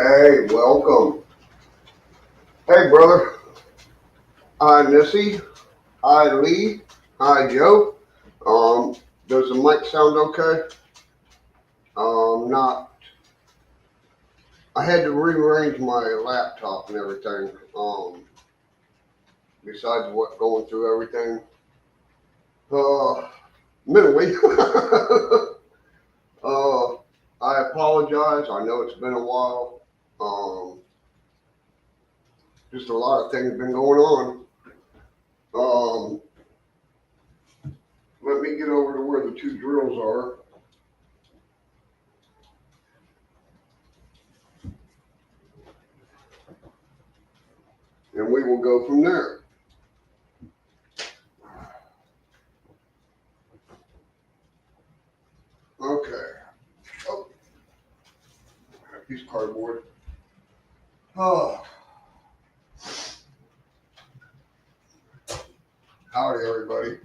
Hey, welcome. Hey, brother. Hi, Missy. Hi, Lee. Hi, Joe. Um, does the mic sound okay? Not. I had to rearrange my laptop and everything. Besides what going through everything. Uh, Mentally. uh, I apologize. I know it's been a while. Um, just a lot of things been going on. Um, Let me get over to where the two drills are. And we will go from there. Okay. Oh, a piece of cardboard. Oh, howdy, everybody.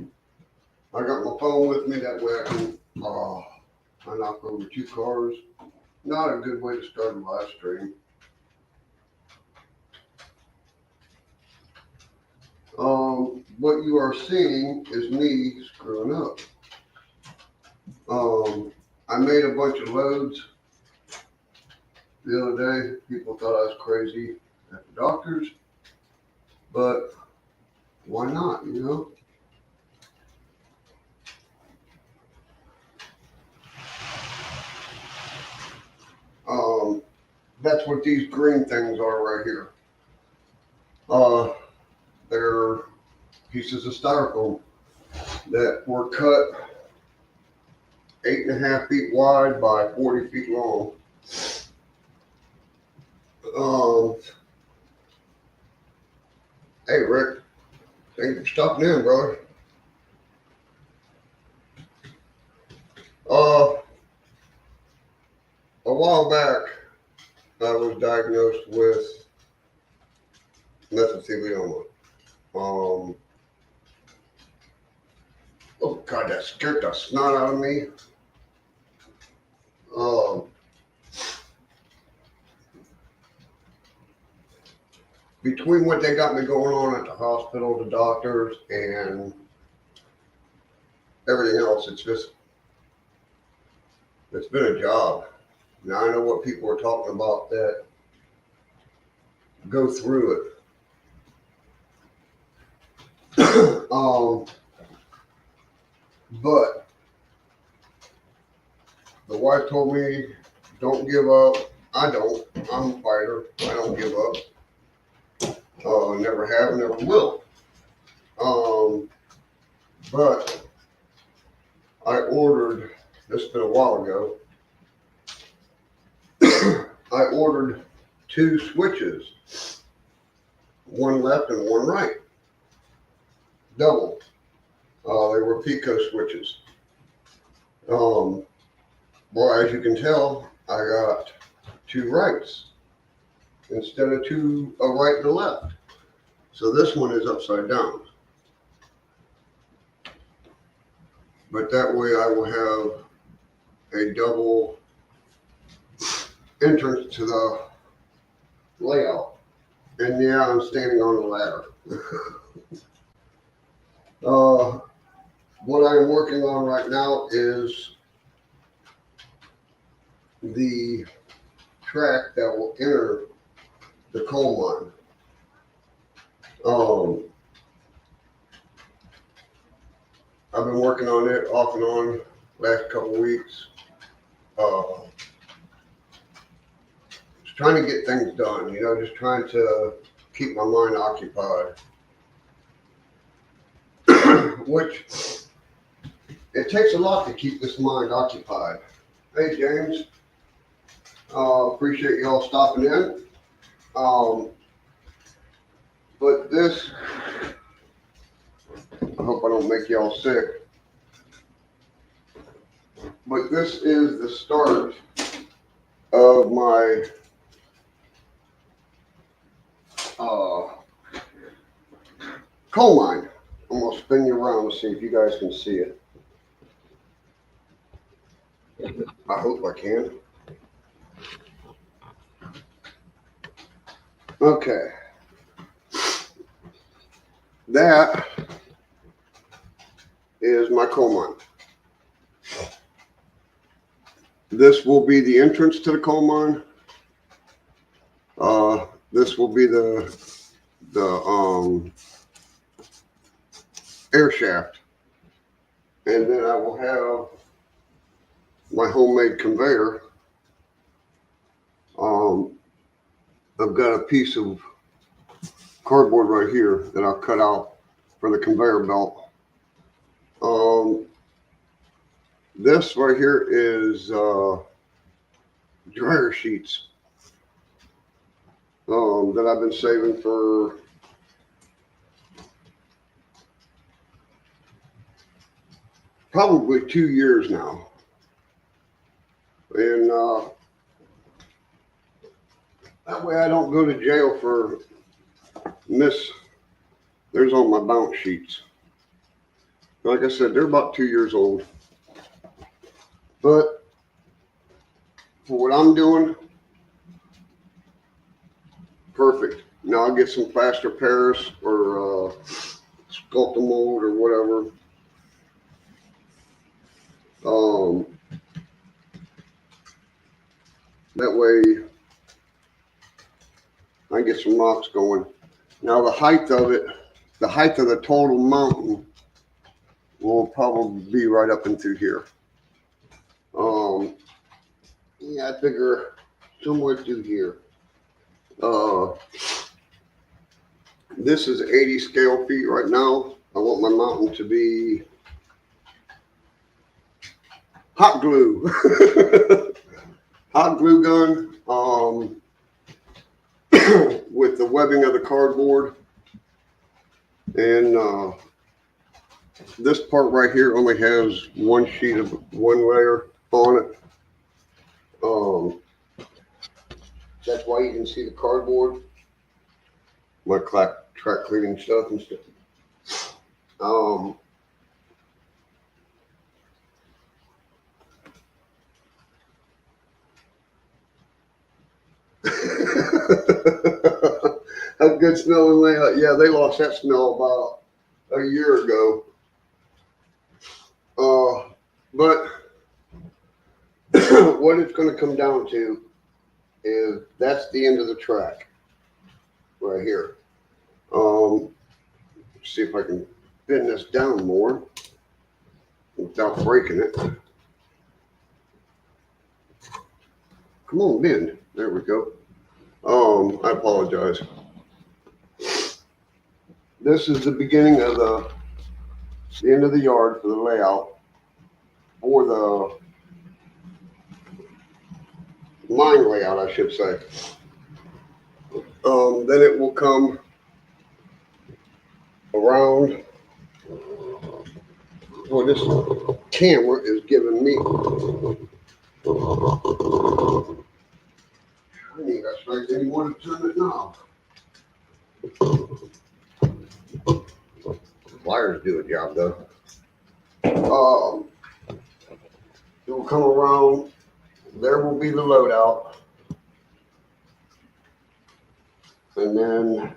I got my phone with me. That way I can, I knock over two cars. Not a good way to start a live stream. What you are seeing is me screwing up. I made a bunch of loads the other day. People thought I was crazy at the doctor's, but why not, you know? That's what these green things are right here. They're pieces of styrofoam that were cut 8.5 feet wide by 40 feet long. Um, hey Rick, thank you for stopping in, brother. Uh, a while back, I was diagnosed with mesothelioma. Oh God, that scared the snot out of me. Um, Between what they got me going on at the hospital, the doctors, and everything else, it's been a job. Now I know what people are talking about that go through it. But the wife told me, don't give up. I don't. I'm a fighter. I don't give up. Never have, never will. But I ordered, this has been a while ago, I ordered two switches, one left and one right, double. They were Pico switches. Well, as you can tell, I got two rights instead of a right and a left. So this one is upside down. But that way I will have a double entrance to the layout. And yeah, I'm standing on a ladder. What I'm working on right now is the track that will enter the coal mine. I've been working on it off and on last couple of weeks. Just trying to get things done, you know, just trying to keep my mind occupied. Which it takes a lot to keep this mind occupied. Hey James, appreciate y'all stopping in. But this, I hope I don't make y'all sick. But this is the start of my coal mine. I'm gonna spin you around to see if you guys can see it. I hope I can. Okay. That is my coal mine. This will be the entrance to the coal mine. This will be the air shaft, and then I will have my homemade conveyor. I've got a piece of cardboard right here that I'll cut out for the conveyor belt. This right here is dryer sheets that I've been saving for probably 2 years now. And that way I don't go to jail for there's on my balance sheets. Like I said, they're about 2 years old. But for what I'm doing, perfect. Now I'll get some plaster Paris or Sculptamold or whatever. That way I get some rocks going. Now the height of it, the height of the total mountain will probably be right up into here. Yeah, I figure somewhere through here. This is 80 scale feet right now. I want my mountain to be hot glue. Hot glue gun with the webbing of the cardboard. And this part right here only has one sheet of one layer on it. That's why you can see the cardboard. My track cleaning stuff and stuff. A good smelling layout. Yeah, they lost that smell about a year ago. But what it's going to come down to is that's the end of the track right here. See if I can bend this down more without breaking it. Come on, bend. There we go. I apologize. This is the beginning of the end of the yard for the layout for the line layout, I should say. Then it will come around. Well, this camera is giving me. I ain't got strength anymore to turn it now. Pliers do a job though. It will come around. There will be the loadout. And then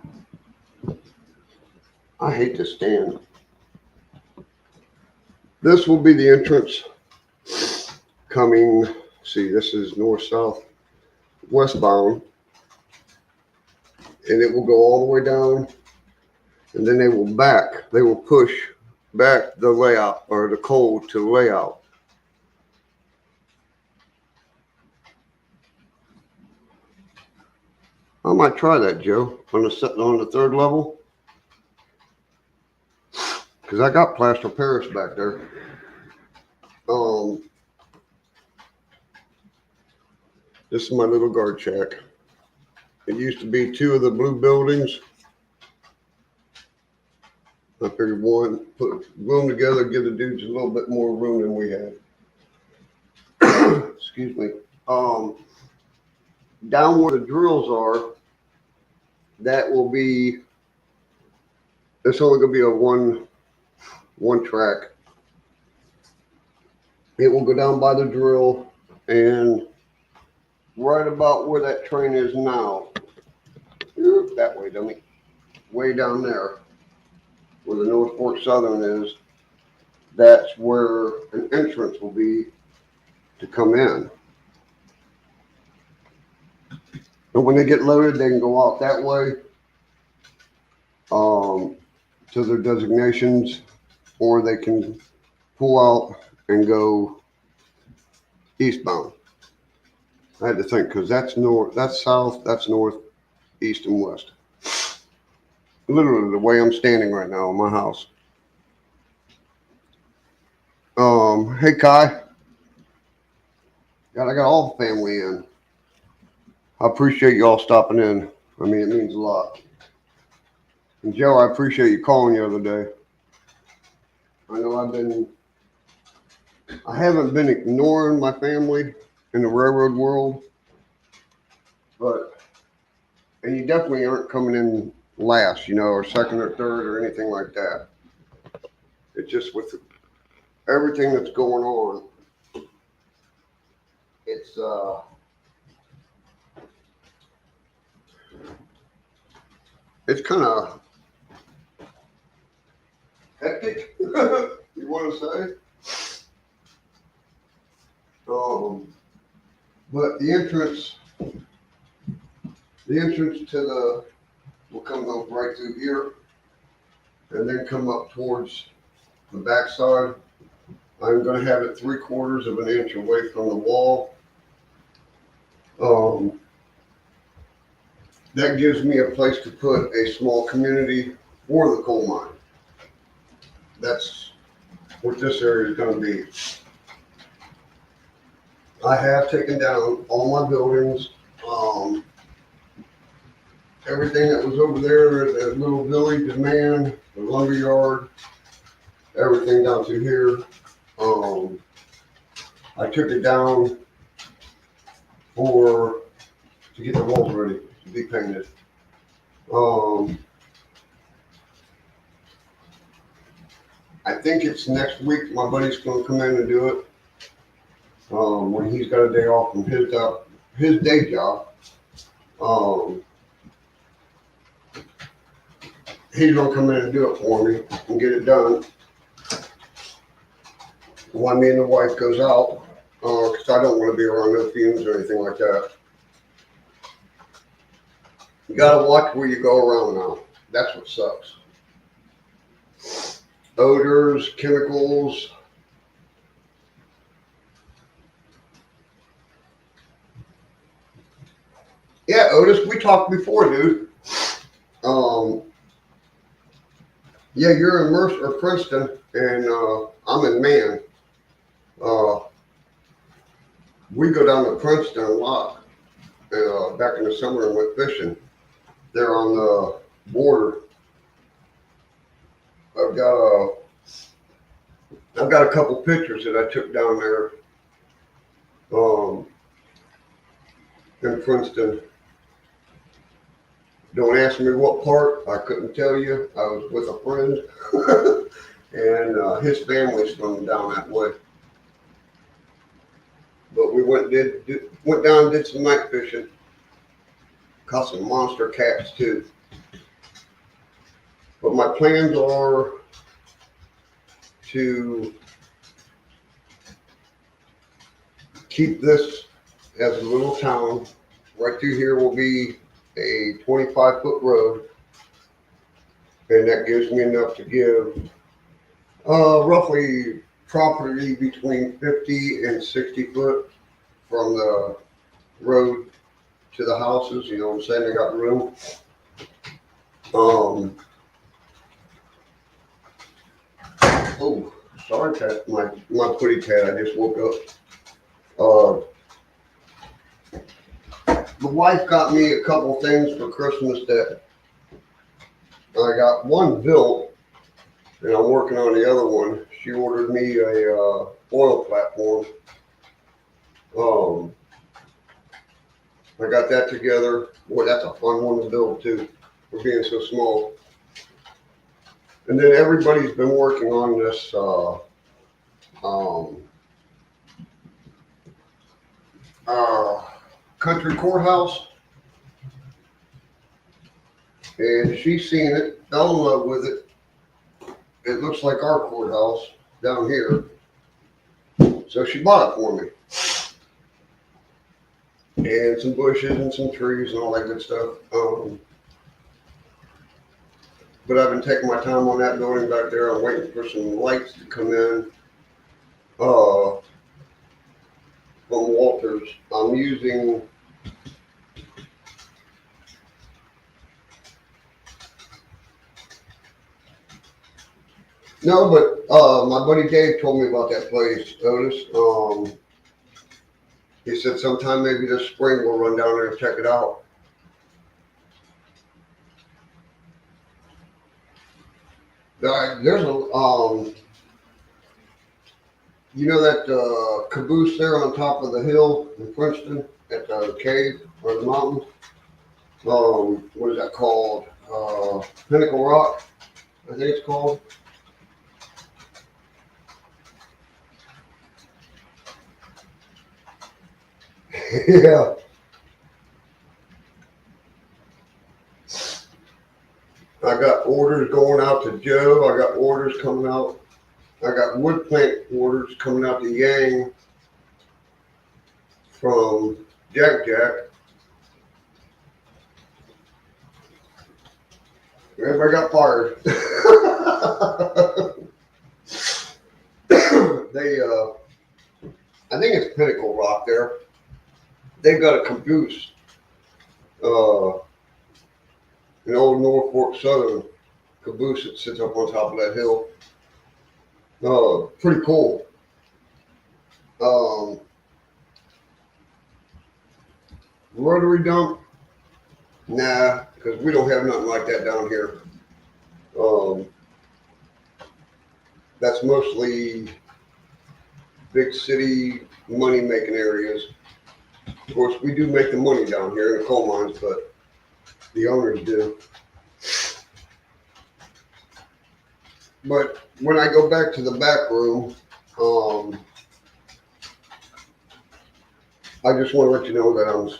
I hate to stand. This will be the entrance coming. See, this is north, south, westbound. And it will go all the way down. And then they will push back the layout or the coal to the layout. I might try that, Joe, on the third level. Because I got plaster Paris back there. This is my little guard shack. It used to be 2 of the blue buildings. I figured glue them together, give the dudes a little bit more room than we had. Excuse me. Down where the drills are, that will be. It's only going to be a one track. It will go down by the drill, and right about where that train is now that way, dummy. Way down there, where the North Fork Southern is, that's where an entrance will be to come in. And when they get loaded, they can go out that way to their designations, or they can pull out and go eastbound. I had to think because that's north, that's south, that's north, east, and west. Literally the way I'm standing right now in my house. Hey Kai. God, I got all the family in. I appreciate y'all stopping in. I mean, it means a lot. And Joe, I appreciate you calling the other day. I know I haven't been ignoring my family in the railroad world, and you definitely aren't coming in last, or second or third or anything like that. It's just with everything that's going on, it's kind of hectic, you want to say. But the entrance will come up right through here and then come up towards the backside. I'm going to have it 3/4 of an inch away from the wall. That gives me a place to put a small community for the coal mine. That's what this area is going to be. I have taken down all my buildings. Everything that was over there, that little village, the man, the lumber yard, everything down through here. I took it down to get the walls ready to be painted. I think it's next week. My buddy's going to come in and do it. When he's got a day off from his day job. He's going to come in and do it for me and get it done. When me and the wife goes out, because I don't want to be around no fumes or anything like that. You got to watch where you go around now. That's what sucks. Odors, chemicals. Yeah, Otis, we talked before, dude. Yeah, you're in Mercer or Princeton, and I'm in Man. We go down to Princeton a lot. Back in the summer and went fishing. They're on the border. I've got a couple pictures that I took down there in Princeton. Don't ask me what part. I couldn't tell you. I was with a friend, and his family's from down that way. But we went down and did some night fishing. Caught some monster cats too. But my plans are to keep this as a little town. Right through here will be a 25-foot road, and that gives me enough to give roughly property between 50 and 60 foot from the road to the houses. You know what I'm saying? I got room. Oh, sorry, Pat. My pretty cat. I just woke up. The wife got me a couple things for Christmas that I got one built, and I'm working on the other one. She ordered me a oil platform. I got that together. Boy, that's a fun one to build too, for being so small. And then everybody's been working on this country courthouse. and she's seen it, fell in love with it. It looks like our courthouse down here. So she bought it for me. And some bushes and some trees and all that good stuff. But I've been taking my time on that building back there. I'm waiting for some lights to come in from Walters. I'm using no, but my buddy Dave told me about that place, Otis. He said sometime maybe this spring we'll run down there and check it out. There's a you know that caboose there on top of the hill in Princeton at the cave or the mountains? What is that called? Pinnacle Rock, I think it's called. Yeah. I got orders going out to Joe. I got orders coming out. I got wood plant orders coming out to Yang from Jack Jack. Everybody got fired. They, I think it's Pinnacle Rock there. They've got a caboose, an old Norfolk Southern caboose that sits up on top of that hill. Pretty cool. Rotary dump? Nah, because we don't have nothing like that down here. That's mostly big city money making areas. Of course, we do make the money down here in the coal mines, but the owners do. But when I go back to the back room, I just want to let you know that I'm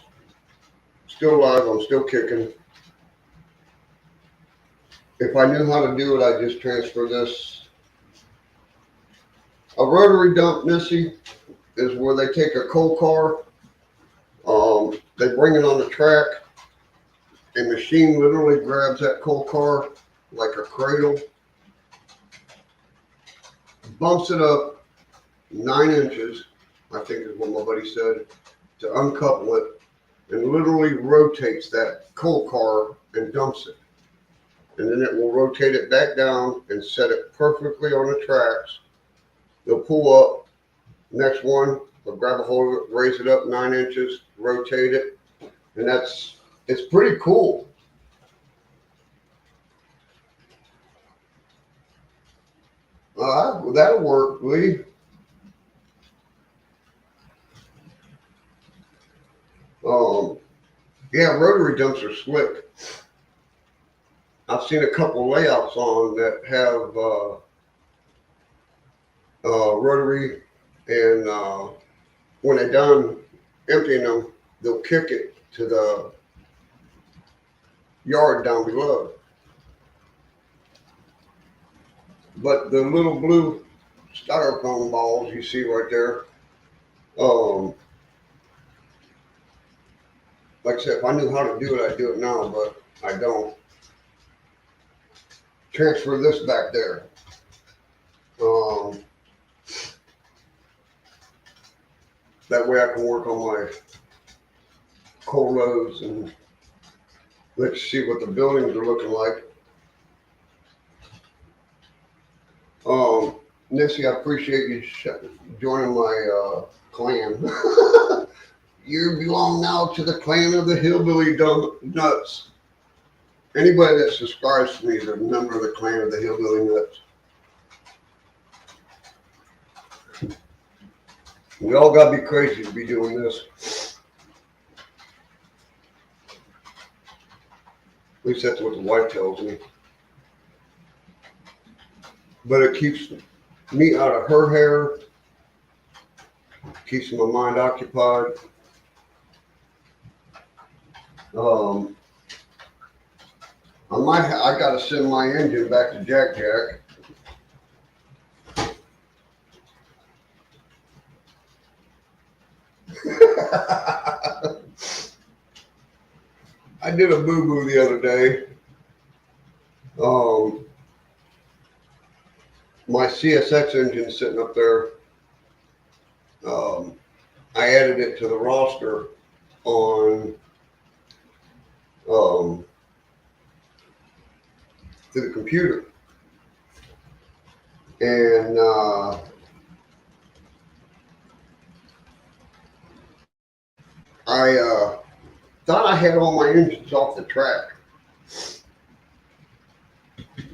still alive, I'm still kicking. If I knew how to do it, I'd just transfer this. A rotary dump, Missy, is where they take a coal car, they bring it on the track, a machine literally grabs that coal car like a cradle, bumps it up 9 inches, I think is what my buddy said, to uncouple it, and literally rotates that coal car and dumps it. And then it will rotate it back down and set it perfectly on the tracks. They'll pull up, next one, they'll grab a hold of it, raise it up 9 inches, rotate it, and it's pretty cool. That'll work, Lee. Yeah, rotary dumps are slick. I've seen a couple layouts on that have rotary, and when they're done emptying them, they'll kick it to the yard down below. But the little blue styrofoam balls you see right there, like I said, if I knew how to do it, I'd do it now, but I don't. Transfer this back there. That way I can work on my coal loads and let's see what the buildings are looking like. Nissy, I appreciate you joining my clan. You belong now to the clan of the Hillbilly Nuts. Anybody that subscribes to me is a member of the clan of the Hillbilly Nuts. We all gotta be crazy to be doing this. At least that's what the wife tells me. But it keeps me out of her hair, keeps my mind occupied. I'm I gotta send my engine back to Jack Jack. I did a boo-boo the other day. My CSX engine sitting up there. I added it to the roster on to the computer, and I thought I had all my engines off the track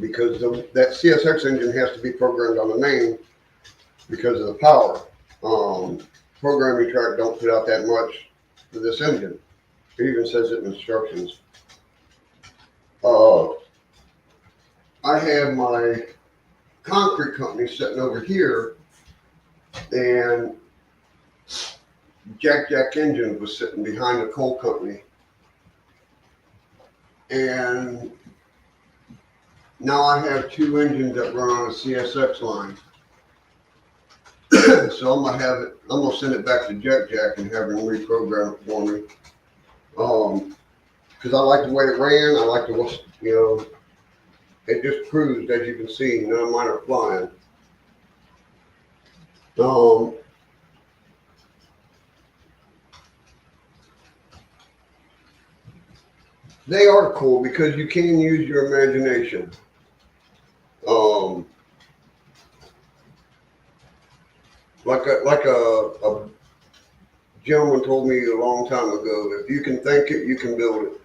because that CSX engine has to be programmed on the main because of the power. Programming track don't put out that much for this engine. It even says it in instructions. I have my concrete company sitting over here, and Jack Jack engine was sitting behind the coal company. And now I have two engines that run on a CSX line. So I'm gonna send it back to Jack Jack and have him reprogram it for me. Because I like the way it ran. I like the, it just cruised, as you can see. None of mine are flying. They are cool because you can use your imagination. Like a gentleman told me a long time ago, if you can think it, you can build it.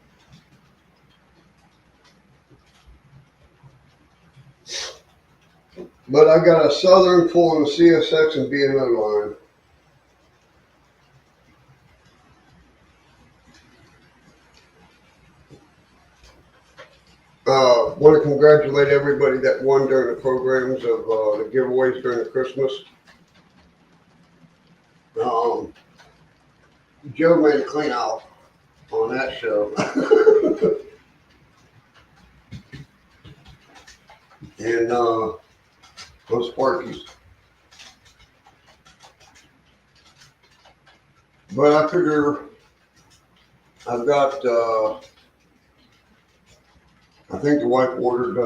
But I got a Southern pulling the CSX and B&O line. Want to congratulate everybody that won during the programs of the giveaways during the Christmas. Joe made a clean out on that show. And those Sparkies. But I figure I've got, I think the wife ordered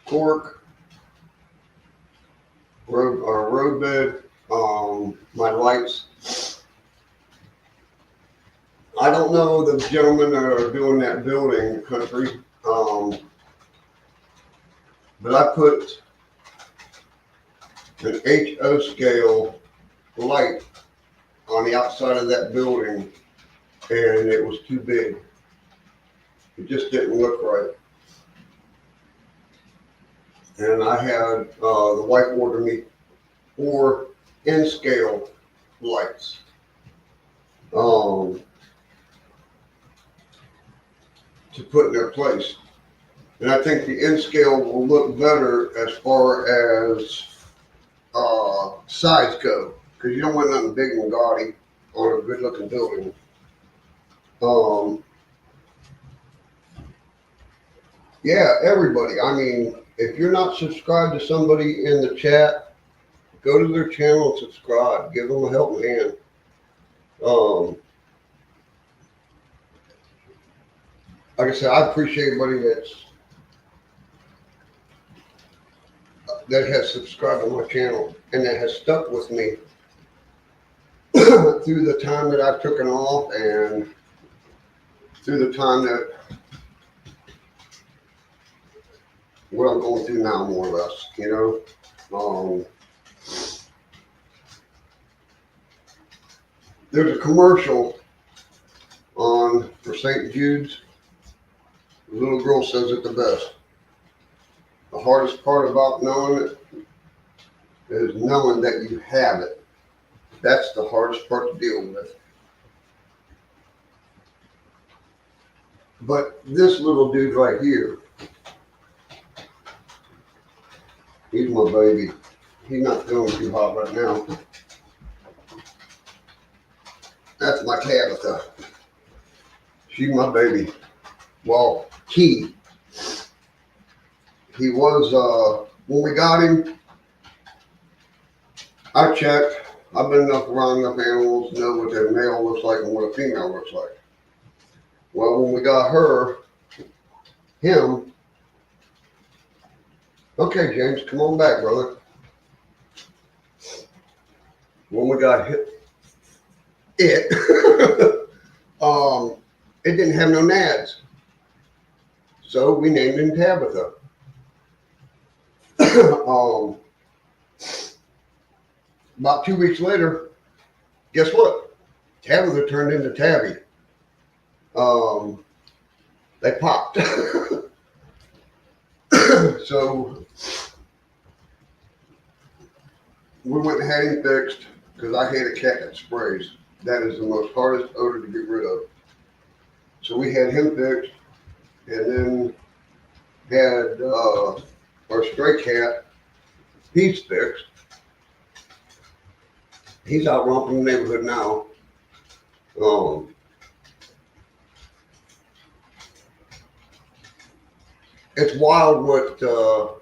cork, road bed, my lights. I don't know the gentlemen that are doing that building in the country, but I put an HO scale light on the outside of that building, and it was too big. It just didn't look right. And I had the wife order me 4 N-scale lights. To put in their place. And I think the N-scale will look better as far as size go, because you don't want nothing big and gaudy on a good looking building. Yeah, everybody. I mean, if you're not subscribed to somebody in the chat, go to their channel and subscribe. Give them a helping hand. Like I said, I appreciate everybody that has subscribed to my channel and that has stuck with me through the time that I've taken off and through the time that what I'm going through now, more or less, There's a commercial on for St. Jude's. The little girl says it the best. The hardest part about knowing it is knowing that you have it. That's the hardest part to deal with. But this little dude right here, he's my baby. He's not feeling too hot right now. That's my Tabitha. She's my baby. Well, he was, when we got him, I checked. I've been around enough animals to know what a male looks like and what a female looks like. Well, when we got him, okay, James, come on back, brother. When we got it, it didn't have no nads. So we named him Tabitha. About 2 weeks later, guess what? Tabitha turned into Tabby. They popped. So we went and had him fixed because I hate a cat that sprays. That is the most hardest odor to get rid of. So we had him fixed, and then had our stray cat, he's fixed. He's out romping the neighborhood now. It's wild what the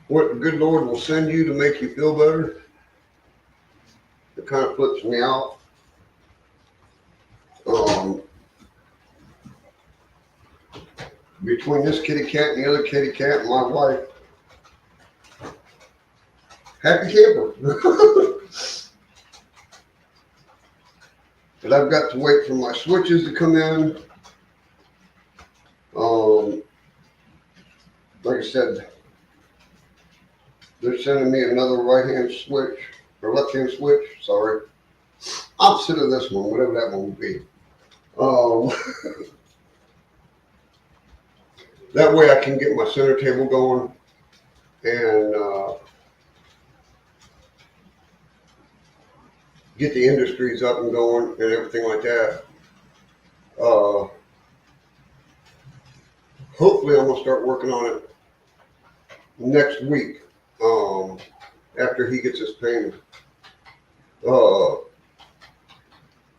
good Lord will send you to make you feel better. It kind of flips me out. Between this kitty cat and the other kitty cat and my wife, happy camper. But I've got to wait for my switches to come in. Like I said, they're sending me another right-hand switch, or left-hand switch, sorry. Opposite of this one, whatever that one will be. That way I can get my center table going and get the industries up and going and everything like that. Hopefully I'm gonna start working on it next week, after he gets his payment.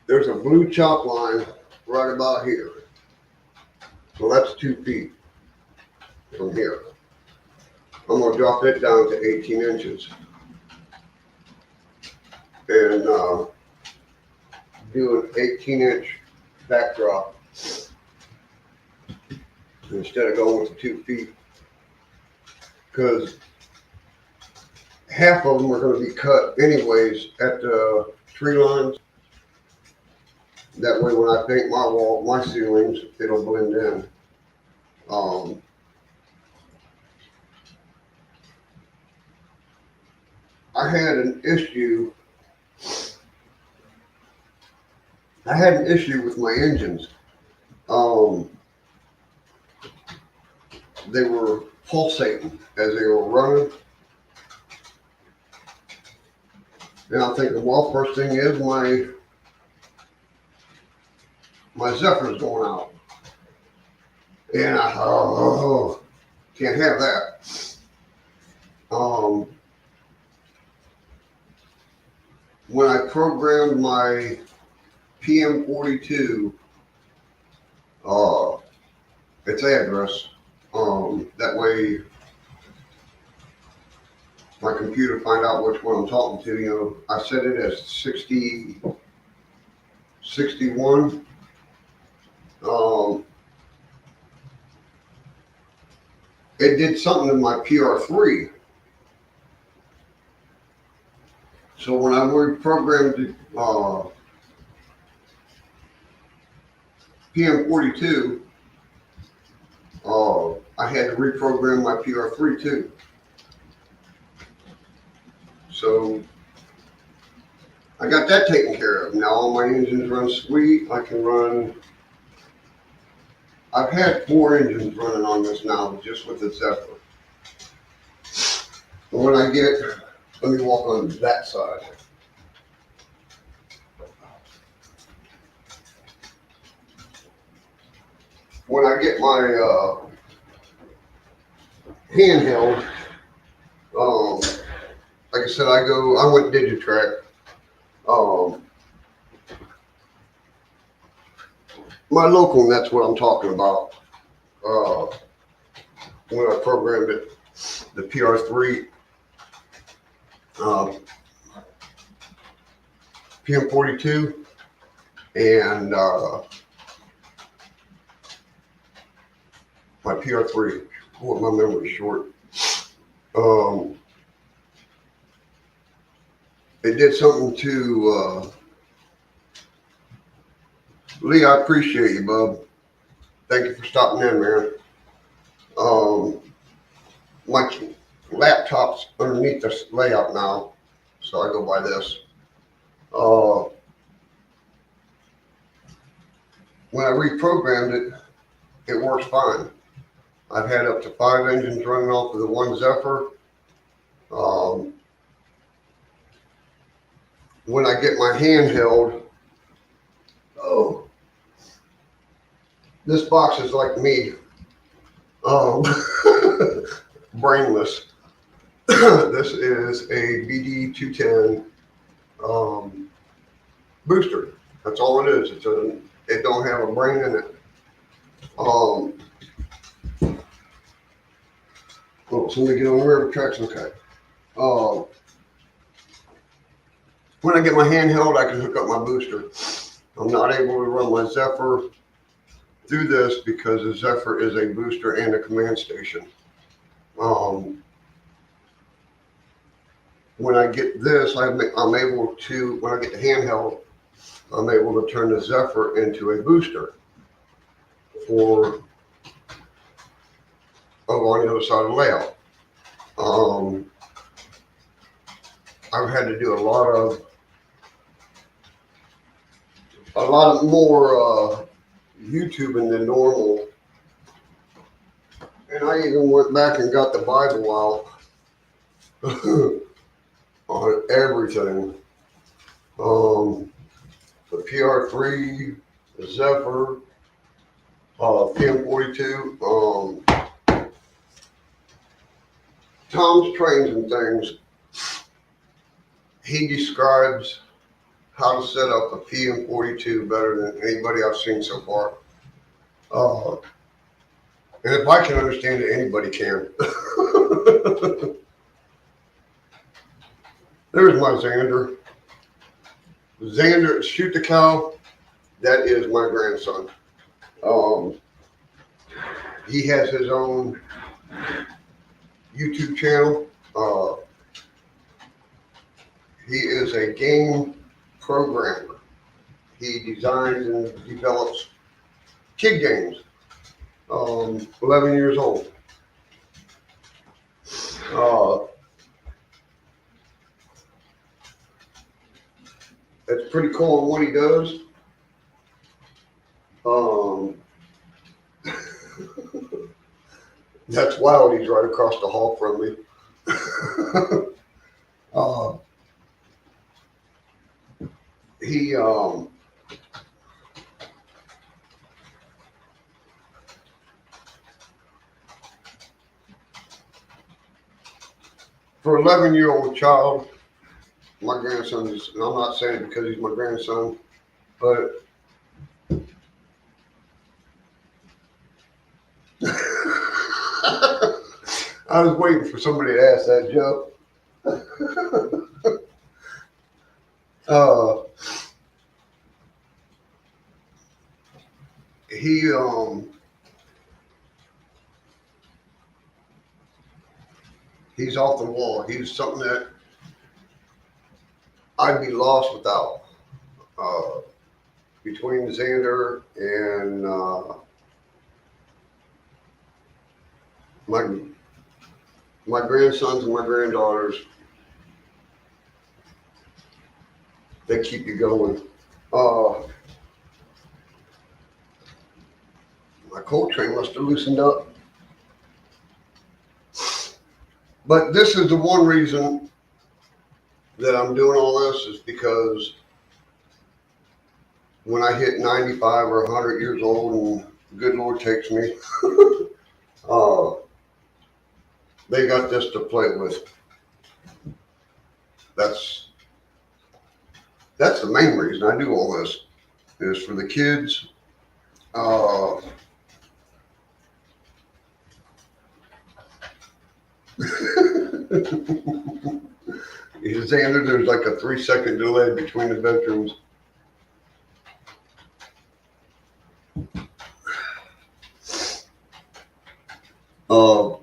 There's a blue chop line right about here. So that's 2 feet from here. I'm gonna drop it down to 18 inches. And do an 18-inch backdrop instead of going with the 2 feet, because half of them are going to be cut anyways at the tree lines. That way when I paint my wall, my ceilings, it'll blend in. I had an issue with my engines. They were pulsating as they were running. And I'm thinking, well, first thing is my Zephyr's going out. And I thought, oh, can't have that. When I programmed my PM42, its address, that way my computer find out which one I'm talking to. You know, I set it as 61. It did something in my PR3. So when I reprogrammed PM42, I had to reprogram my PR3 too. So I got that taken care of. Now all my engines run sweet. I can run. I've had 4 engines running on this now, just with the Zephyr. But when I get, let me walk on that side. When I get my handheld, like I said, I went Digitrack. my local, and that's what I'm talking about. When I programmed it, the PR3, PM42, and my PR3. Boy, my memory's short. It did something to Lee. I appreciate you, bub. Thank you for stopping in, man. My laptop's underneath this layout now, so I go by this. When I reprogrammed it, it works fine. I've had up to 5 engines running off of the one Zephyr. When I get my handheld, this box is like me, brainless. This is a BD210 booster. That's all it is. It don't have a brain in it. Oh, somebody get on the river tracks. Okay. When I get my handheld, I can hook up my booster. I'm not able to run my Zephyr through this because the Zephyr is a booster and a command station. When I get this, I'm able to, when I get the handheld, I'm able to turn the Zephyr into a booster for on the other side of the layout. I've had to do a lot more YouTubing than normal, and I even went back and got the Bible out on everything. The PR3, the Zephyr, PM42, Tom's Trains and Things. He describes how to set up a PM42 better than anybody I've seen so far. And if I can understand it, anybody can. There's my Xander. Xander, Shoot the Cow, that is my grandson. He has his own YouTube channel. He is a game programmer. He designs and develops kid games. 11 years old. It's pretty cool on what he does. That's wild. He's right across the hall from me. He for an 11-year-old child, my grandson is, and I'm not saying it because he's my grandson, but I was waiting for somebody to ask that joke. He's off the wall. He's something that I'd be lost without. Between Xander and my grandsons and my granddaughters, they keep you going. My coal train must have loosened up. But this is the one reason that I'm doing all this is because when I hit 95 or 100 years old and the good Lord takes me, they got this to play with. That's the main reason I do all this, is for the kids Uh, Xander, there's like a 3-second delay between the bedrooms. Uh,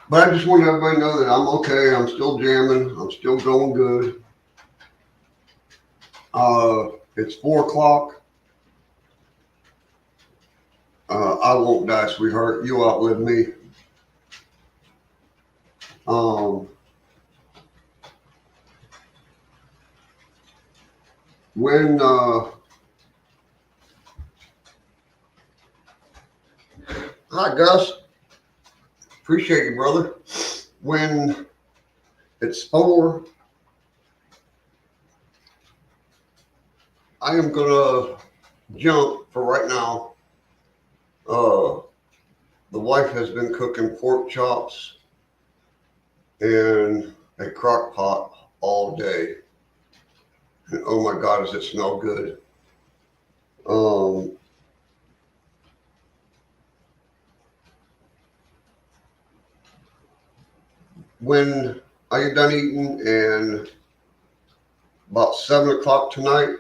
but I just want everybody to know that I'm okay. I'm still jamming. I'm still going good. It's 4 o'clock. I won't die, sweetheart. You'll outlive me. When hi Gus, appreciate you, brother. When it's 4, I am gonna jump for right now. The wife has been cooking pork chops in a crock pot all day. And oh my God, does it smell good. When I get done eating and about 7 o'clock tonight,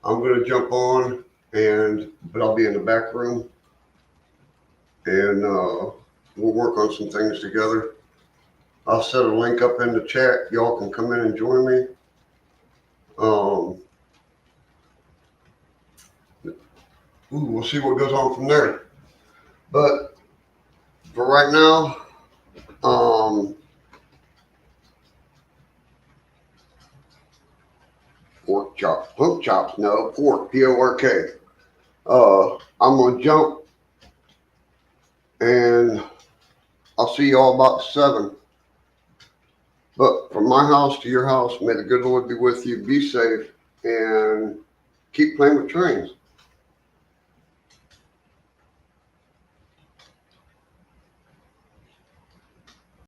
I'm gonna jump on but I'll be in the back room and we'll work on some things together. I'll set a link up in the chat. Y'all can come in and join me. We'll see what goes on from there. But for right now, pork chops, pork chops, no, pork, P-O-R-K. I'm gonna jump and I'll see y'all about 7. But from my house to your house, may the good Lord be with you. Be safe and keep playing with trains.